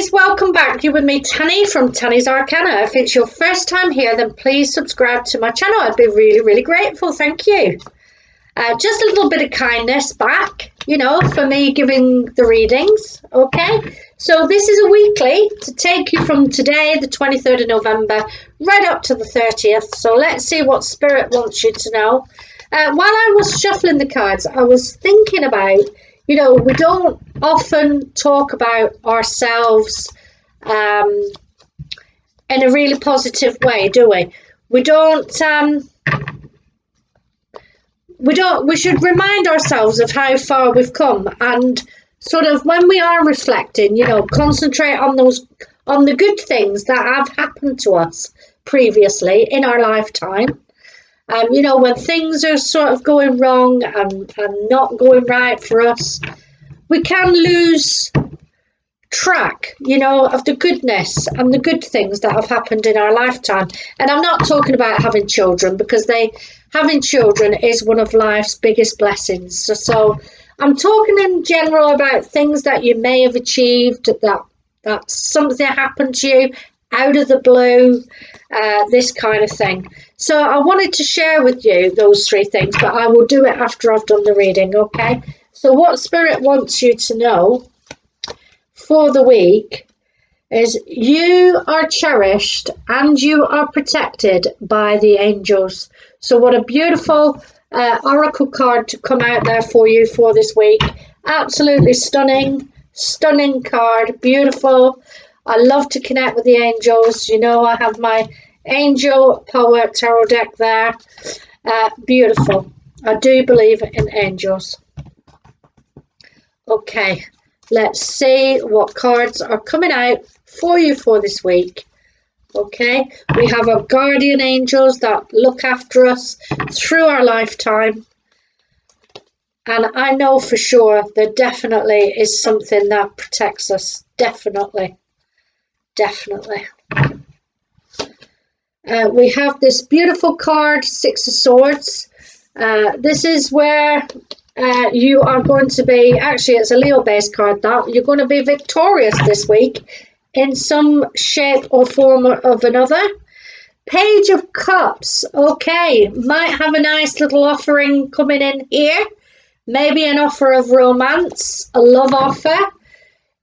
guys, welcome back. You're with me, Tanny from Tannysarcana. If it's your first time here, then please subscribe to my channel. I'd be really grateful. Thank you. Just a little bit of kindness back, for me giving the readings. Okay, so this is a weekly to take you from today, the 23rd of November, right up to the 30th. So let's see what Spirit wants you to know. While I was shuffling the cards, I was thinking about, we don't often talk about ourselves in a really positive way, do we? We should remind ourselves of how far we've come, and sort of when we are reflecting, concentrate on the good things that have happened to us previously in our lifetime. When things are sort of going wrong and not going right for us, we can lose track, of the goodness and the good things that have happened in our lifetime. And I'm not talking about having children, because having children is one of life's biggest blessings. So I'm talking in general about things that you may have achieved, that something happened to you out of the blue, this kind of thing. So I wanted to share with you those three things, but I will do it after I've done the reading, okay? So what Spirit wants you to know for the week is you are cherished and you are protected by the angels. So what a beautiful oracle card to come out there for you for this week. Absolutely stunning card, beautiful. I love to connect with the angels. I have my Angel Power Tarot deck there. Beautiful. I do believe in angels. Okay, let's see what cards are coming out for you for this week. Okay, we have our guardian angels that look after us through our lifetime. And I know for sure there definitely is something that protects us. Definitely. We have this beautiful card, Six of Swords. This is where you are going to be, actually it's a Leo based card, that you're going to be victorious this week in some shape or form of another. Page of Cups, okay, might have a nice little offering coming in here. Maybe an offer of romance, a love offer.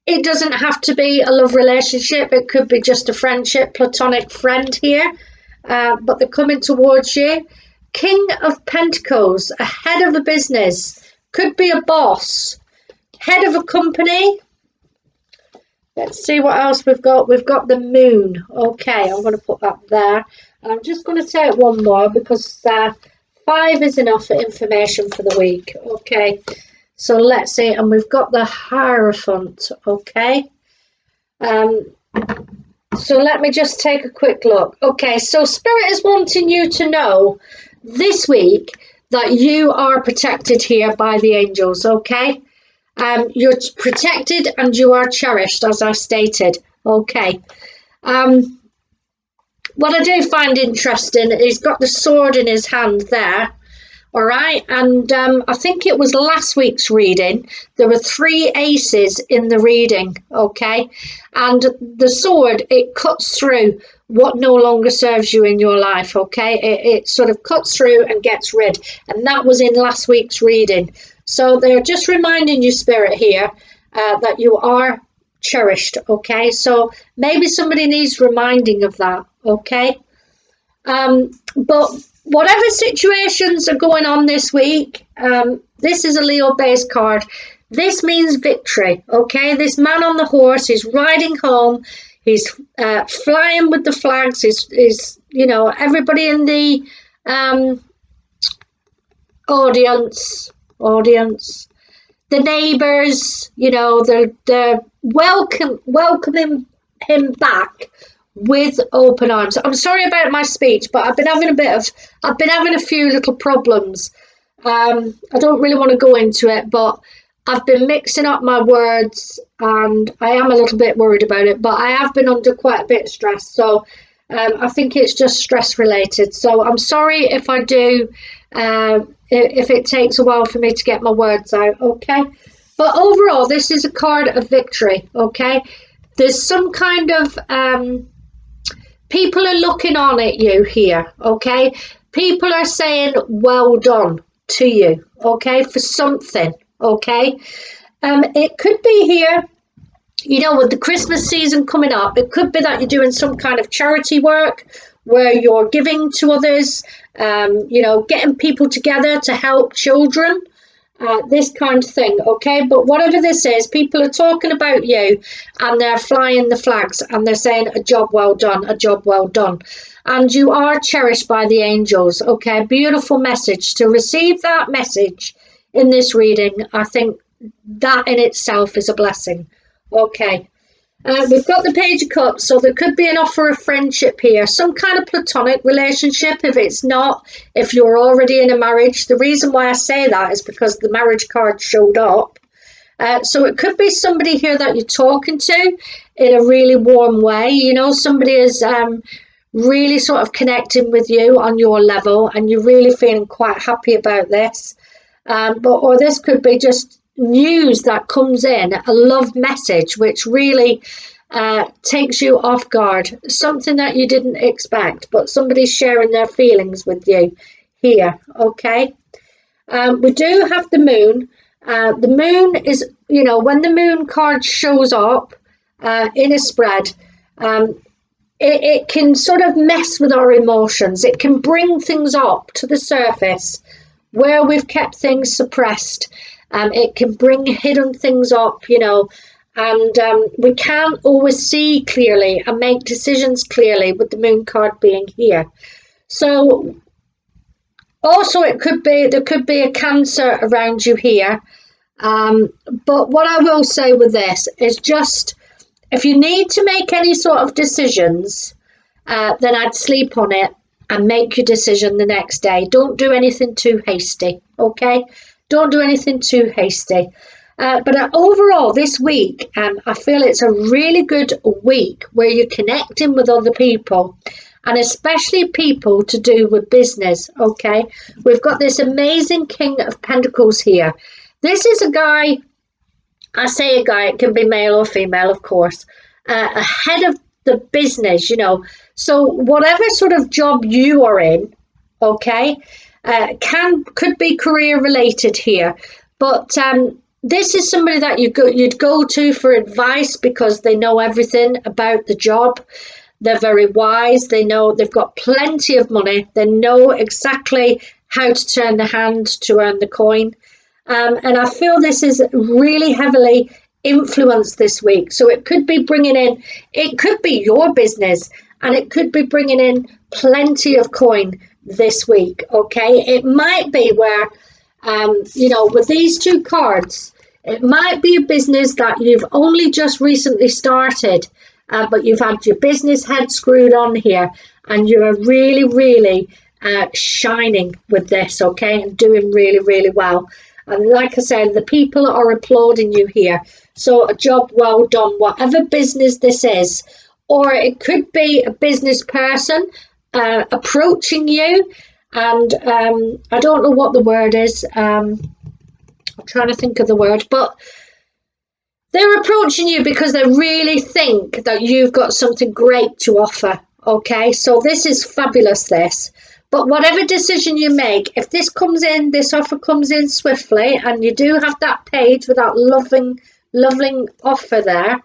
It doesn't have to be a love relationship. It could be just a friendship, platonic friend here. But they're coming towards you. King of Pentacles, a head of a business. Could be a boss. Head of a company. Let's see what else we've got. We've got the moon. Okay, I'm going to put that there. And I'm just going to take one more because 5 is enough information for the week. Okay. So let's see, and we've got the Hierophant, okay? So let me just take a quick look. Okay, so Spirit is wanting you to know this week that you are protected here by the angels, okay? You're protected and you are cherished, as I stated, okay? What I do find interesting, he's got the sword in his hand there. All right, and I think it was last week's reading. There were 3 aces in the reading, okay? And the sword, it cuts through what no longer serves you in your life, okay? It sort of cuts through and gets rid. And that was in last week's reading. So they're just reminding you, Spirit, here, that you are cherished, okay? So maybe somebody needs reminding of that, okay? But whatever situations are going on this week, this is a Leo-based card. This means victory, okay? This man on the horse is riding home. He's flying with the flags. He's everybody in the audience, the neighbours, they're welcoming him back with open arms. I'm sorry about my speech, but I've been having a few little problems. I don't really want to go into it, but I've been mixing up my words and I am a little bit worried about it, but I have been under quite a bit of stress. So I think it's just stress related. So I'm sorry if I do, if it takes a while for me to get my words out, okay? But overall, this is a card of victory, okay? there's some kind of people are looking on at you here, okay? People are saying well done to you, okay, for something, okay? It could be here, you know, with the Christmas season coming up, it could be that you're doing some kind of charity work where you're giving to others, you know, getting people together to help children, this kind of thing, okay? But whatever this is, people are talking about you and they're flying the flags and they're saying a job well done, a job well done. And you are cherished by the angels, okay? Beautiful message. To receive that message in this reading, I think that in itself is a blessing, okay? We've got the Page of Cups, so there could be an offer of friendship here, some kind of platonic relationship. If it's not, if you're already in a marriage, the reason why I say that is because the marriage card showed up. So it could be somebody here that you're talking to in a really warm way. You know, somebody is really sort of connecting with you on your level and you're really feeling quite happy about this. Or this could be just news that comes in, a love message which really takes you off guard, something that you didn't expect, but somebody's sharing their feelings with you here, okay? We do have the moon. The moon is, you know, when the moon card shows up in a spread, it can sort of mess with our emotions. It can bring things up to the surface where we've kept things suppressed. It can bring hidden things up, you know, and we can't always see clearly and make decisions clearly with the moon card being here. So also there could be a Cancer around you here. But what I will say with this is just, if you need to make any sort of decisions, then I'd sleep on it and make your decision the next day. Don't do anything too hasty, okay? Don't do anything too hasty. But overall, this week, I feel it's a really good week where you're connecting with other people, and especially people to do with business, okay? We've got this amazing King of Pentacles here. This is a guy, I say a guy, it can be male or female, of course, ahead of the business, you know. So whatever sort of job you are in, okay, could be career related here, but this is somebody that you'd go to for advice because they know everything about the job. They're very wise. They know they've got plenty of money. They know exactly how to turn the hand to earn the coin. And I feel this is really heavily influenced this week. So it could be bringing in, it could be your business, and it could be bringing in plenty of coin this week, okay? It might be where, you know, with these two cards, it might be a business that you've only just recently started, but you've had your business head screwed on here, and you're really, really shining with this, okay, and doing really, really well. And like I said, the people are applauding you here. So a job well done, whatever business this is. Or it could be a business person approaching you. And I don't know what the word is. I'm trying to think of the word. But they're approaching you because they really think that you've got something great to offer. Okay, so this is fabulous, this. But whatever decision you make, if this comes in, this offer comes in swiftly, and you do have that page with that loving offer there,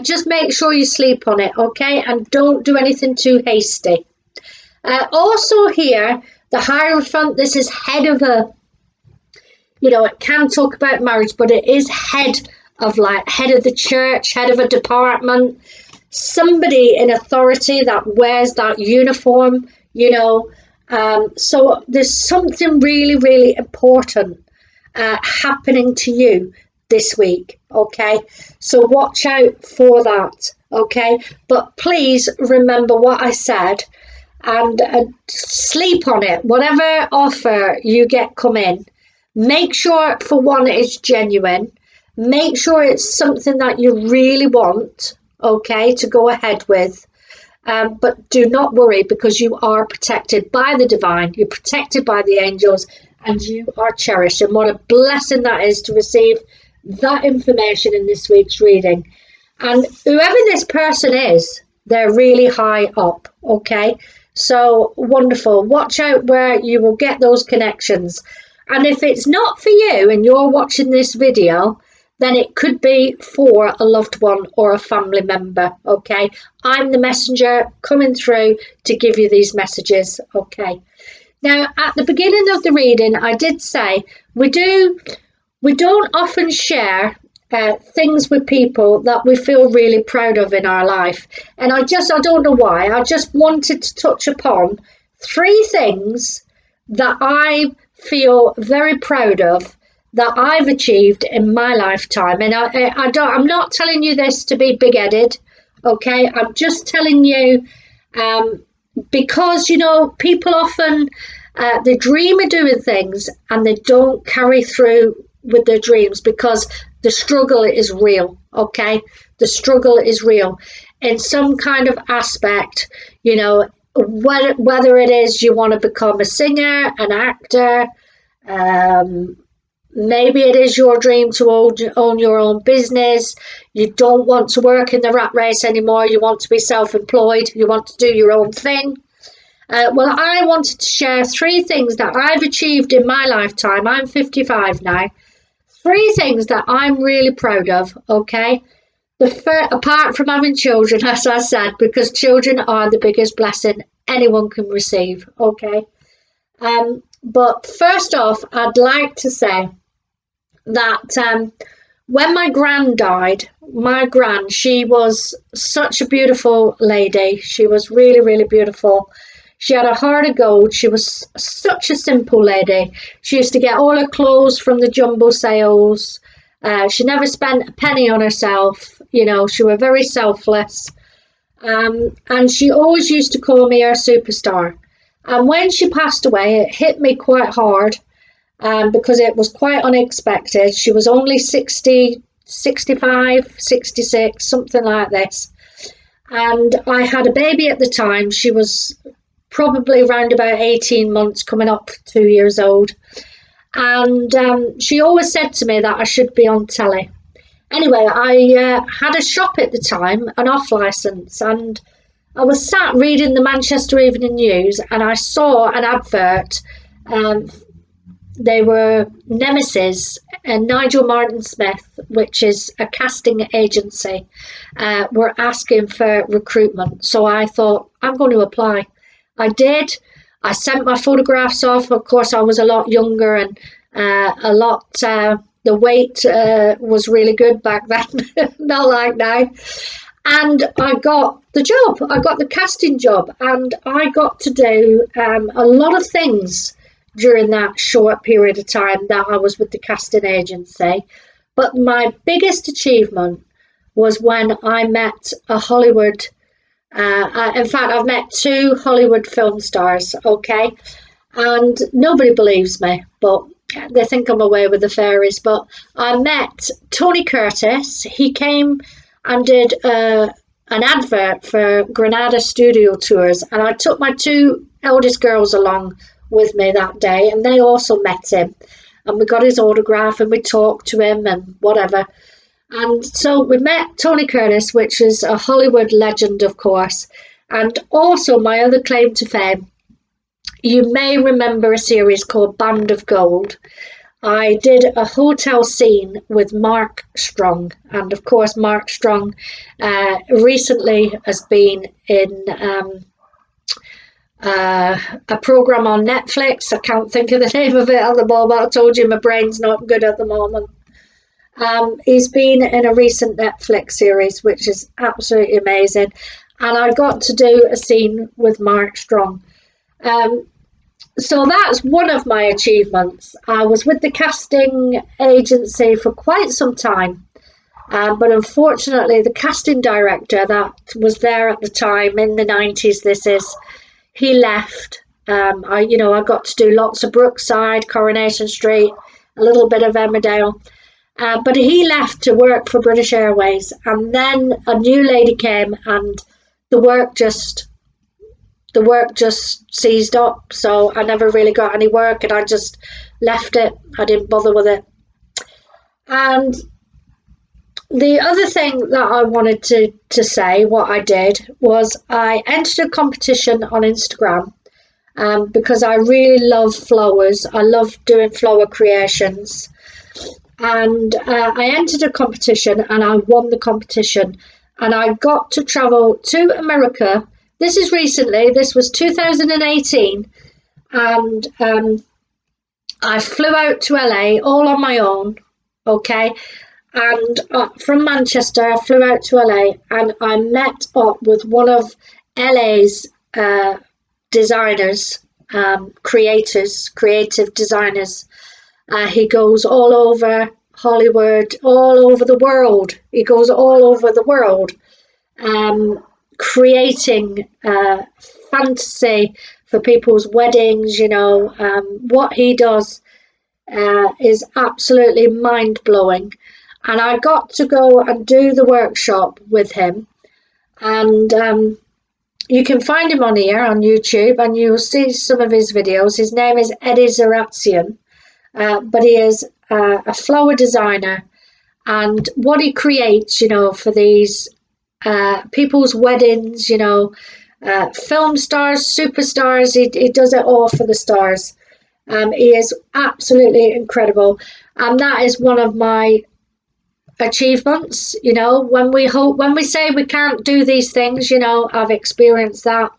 just make sure you sleep on it, okay? And don't do anything too hasty. Also here, the Hierophant, this is head of a, you know, it can talk about marriage, but it is head of the church, head of a department, somebody in authority that wears that uniform, you know. So there's something really, really important happening to you this week, okay? So watch out for that, okay? But please remember what I said and sleep on it. Whatever offer you get come in, make sure, for one, it's genuine. Make sure it's something that you really want, okay, to go ahead with. But do not worry, because you are protected by the divine, you're protected by the angels, and you are cherished. And what a blessing that is to receive that information in this week's reading. And whoever this person is, they're really high up, okay? So wonderful. Watch out where you will get those connections. And if it's not for you and you're watching this video, then it could be for a loved one or a family member, okay? I'm the messenger coming through to give you these messages, okay? Now, at the beginning of the reading, I did say we don't often share things with people that we feel really proud of in our life. And I don't know why, I just wanted to touch upon 3 things that I feel very proud of that I've achieved in my lifetime. And I'm not telling you this to be big-headed, okay? I'm just telling you because, you know, people often, they dream of doing things and they don't carry through with their dreams because the struggle is real, okay? The struggle is real in some kind of aspect, you know, whether it is you want to become a singer, an actor, maybe it is your dream to own your own business. You don't want to work in the rat race anymore. You want to be self-employed. You want to do your own thing. Well, I wanted to share 3 things that I've achieved in my lifetime. I'm 55 now. 3 things that I'm really proud of, okay? Apart from having children, as I said, because children are the biggest blessing anyone can receive, okay? But first off, I'd like to say that when my gran died, she was such a beautiful lady. She was really, really beautiful. She had a heart of gold. She was such a simple lady. She used to get all her clothes from the jumbo sales. She never spent a penny on herself. You know, she was very selfless. And she always used to call me her superstar. And when she passed away, it hit me quite hard because it was quite unexpected. She was only 60, 65, 66, something like this. And I had a baby at the time. She was probably around about 18 months, coming up 2 years old. And she always said to me that I should be on telly. Anyway, I had a shop at the time, an off licence, and I was sat reading the Manchester Evening News and I saw an advert. They were Nemesis and Nigel Martin Smith, which is a casting agency, were asking for recruitment. So I thought, I'm going to apply. I did. I sent my photographs off. Of course, I was a lot younger and the weight was really good back then, not like now. And I got the job. I got the casting job, and I got to do a lot of things during that short period of time that I was with the casting agency. But my biggest achievement was when I met a Hollywood. In fact, I've met 2 Hollywood film stars, okay? And nobody believes me, but they think I'm away with the fairies. But I met Tony Curtis. He came and did an advert for Granada Studio Tours, and I took my 2 eldest girls along with me that day, and they also met him. And we got his autograph and we talked to him and whatever. And so we met Tony Curtis, which is a Hollywood legend, of course. And also my other claim to fame, you may remember a series called Band of Gold. I did a hotel scene with Mark Strong. And of course, Mark Strong recently has been in a program on Netflix. I can't think of the name of it at the moment. I told you my brain's not good at the moment. He's been in a recent Netflix series, which is absolutely amazing. And I got to do a scene with Mark Strong. So that's one of my achievements. I was with the casting agency for quite some time. But unfortunately, the casting director that was there at the time in the 90s, he left. I got to do lots of Brookside, Coronation Street, a little bit of Emmerdale. But he left to work for British Airways, and then a new lady came, and the work just seized up. So I never really got any work, and I just left it. I didn't bother with it. And the other thing that I wanted to say, what I did was I entered a competition on Instagram, because I really love flowers. I love doing flower creations. And I entered a competition and I won the competition. And I got to travel to America. This is recently, this was 2018. And I flew out to LA all on my own, okay? And from Manchester, I flew out to LA and I met up with one of LA's designers, creative designers. He goes all over Hollywood, all over the world. He goes all over the world, creating fantasy for people's weddings. What he does is absolutely mind-blowing. And I got to go and do the workshop with him. And you can find him on here on YouTube, and you'll see some of his videos. His name is Eddie Zaratsian, but he is a flower designer. And what he creates, for these people's weddings, film stars, superstars, he does it all for the stars. He is absolutely incredible. And that is one of my achievements. When we say we can't do these things, I've experienced that.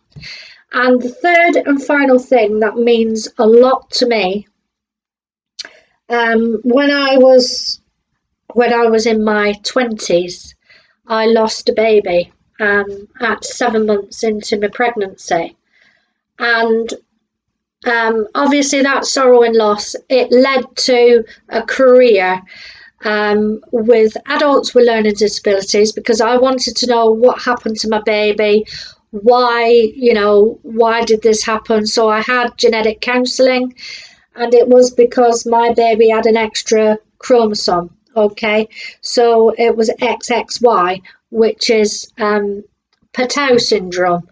And the third and final thing that means a lot to me, when I was in my 20s, I lost a baby at 7 months into my pregnancy. And obviously that sorrow and loss, it led to a career with adults with learning disabilities, because I wanted to know what happened to my baby, why did this happen. So I had genetic counselling, and it was because my baby had an extra chromosome. Okay, so it was XXY, which is Patau syndrome.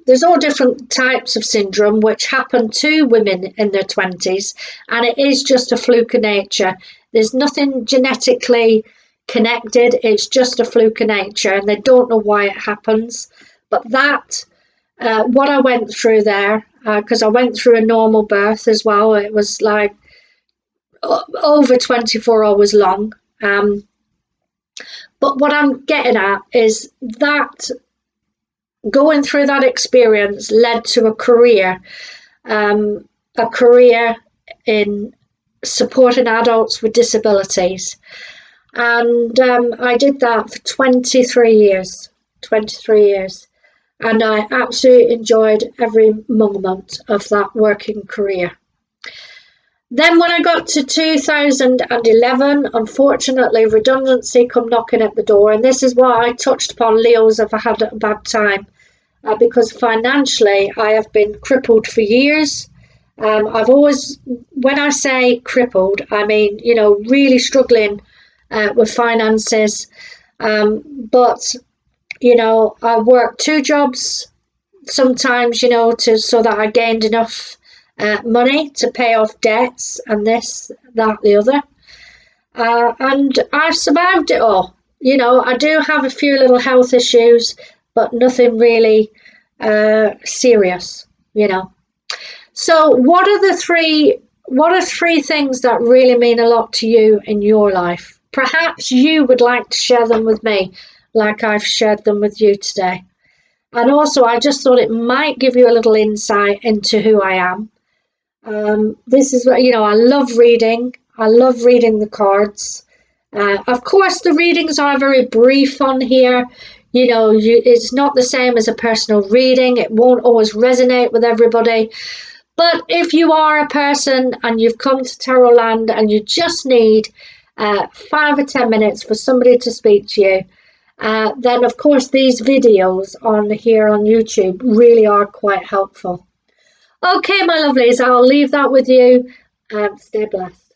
There's all different types of syndrome which happen to women in their 20s, and it is just a fluke of nature. There's nothing genetically connected, it's just a fluke of nature, and they don't know why it happens. But that, what I went through there, because I went through a normal birth as well, it was like over 24 hours long. But what I'm getting at is that going through that experience led to a career in supporting adults with disabilities. And I did that for 23 years. And I absolutely enjoyed every moment of that working career. Then when I got to 2011, unfortunately, redundancy come knocking at the door. And this is why I touched upon Leo's if I had a bad time, because financially I have been crippled for years. I've always, when I say crippled, I mean, really struggling with finances. But, I worked 2 jobs sometimes, so that I gained enough money to pay off debts and this, that, the other. And I've survived it all. I do have a few little health issues, but nothing really serious, So what are three things that really mean a lot to you in your life? Perhaps you would like to share them with me, like I've shared them with you today. And also, I just thought it might give you a little insight into who I am. This is what, I love reading. I love reading the cards. Of course, the readings are very brief on here. It's not the same as a personal reading. It won't always resonate with everybody. But if you are a person and you've come to Tarotland and you just need 5 or 10 minutes for somebody to speak to you, then of course these videos on here on YouTube really are quite helpful. Okay, my lovelies, I'll leave that with you. Stay blessed.